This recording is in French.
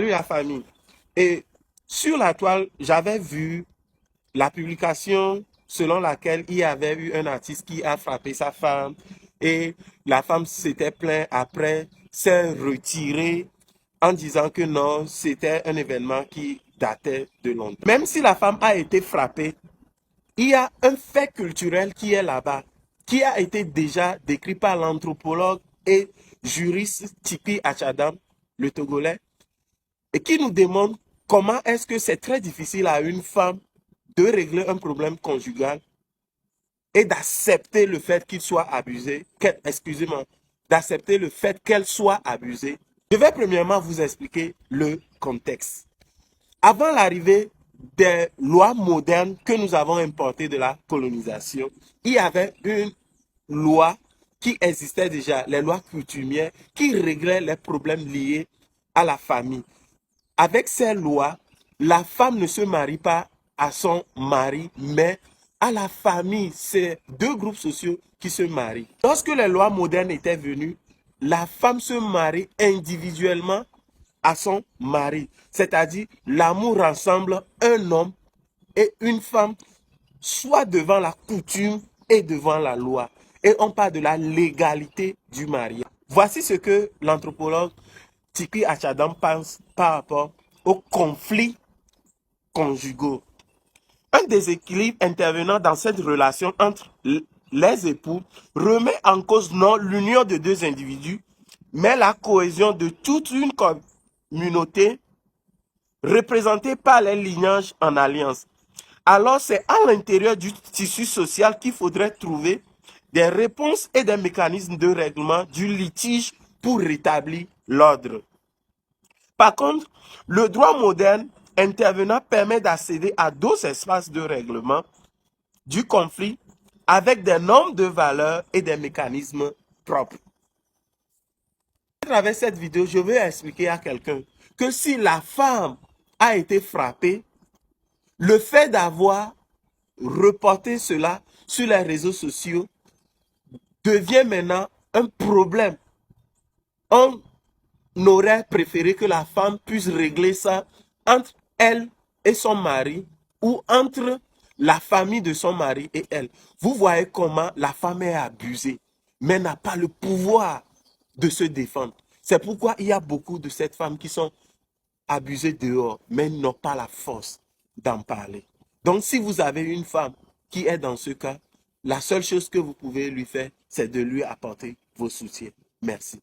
Salut la famille. Et sur la toile, j'avais vu la publication selon laquelle il y avait eu un artiste qui a frappé sa femme et la femme s'était plainte après, s'est retirée en disant que non, c'était un événement qui datait de longtemps. Même si la femme a été frappée, il y a un fait culturel qui est là-bas, qui a été déjà décrit par l'anthropologue et juriste Tipi Achadam, le Togolais, et qui nous demande comment est-ce que c'est très difficile à une femme de régler un problème conjugal et d'accepter le fait qu'il soit abusé, excusez-moi, d'accepter le fait qu'elle soit abusée. Je vais premièrement vous expliquer le contexte. Avant l'arrivée des lois modernes que nous avons importées de la colonisation, il y avait une loi qui existait déjà, les lois coutumières, qui réglaient les problèmes liés à la famille. Avec ces lois, la femme ne se marie pas à son mari, mais à la famille. C'est deux groupes sociaux qui se marient. Lorsque les lois modernes étaient venues, la femme se marie individuellement à son mari. C'est-à-dire, l'amour rassemble un homme et une femme, soit devant la coutume et devant la loi. Et on parle de la légalité du mariage. Voici ce que l'anthropologue Tipi Achadam pense par rapport aux conflits conjugaux. Un déséquilibre intervenant dans cette relation entre les époux remet en cause non l'union de deux individus, mais la cohésion de toute une communauté représentée par les lignages en alliance. Alors c'est à l'intérieur du tissu social qu'il faudrait trouver des réponses et des mécanismes de règlement du litige pour rétablir l'ordre. Par contre, le droit moderne intervenant permet d'accéder à d'autres espaces de règlement du conflit avec des normes de valeur et des mécanismes propres. À travers cette vidéo, je vais expliquer à quelqu'un que si la femme a été frappée, le fait d'avoir reporté cela sur les réseaux sociaux devient maintenant un problème. On aurait préféré que la femme puisse régler ça entre elle et son mari ou entre la famille de son mari et elle. Vous voyez comment la femme est abusée, mais n'a pas le pouvoir de se défendre. C'est pourquoi il y a beaucoup de ces femmes qui sont abusées dehors, mais n'ont pas la force d'en parler. Donc si vous avez une femme qui est dans ce cas, la seule chose que vous pouvez lui faire, c'est de lui apporter vos soutiens. Merci.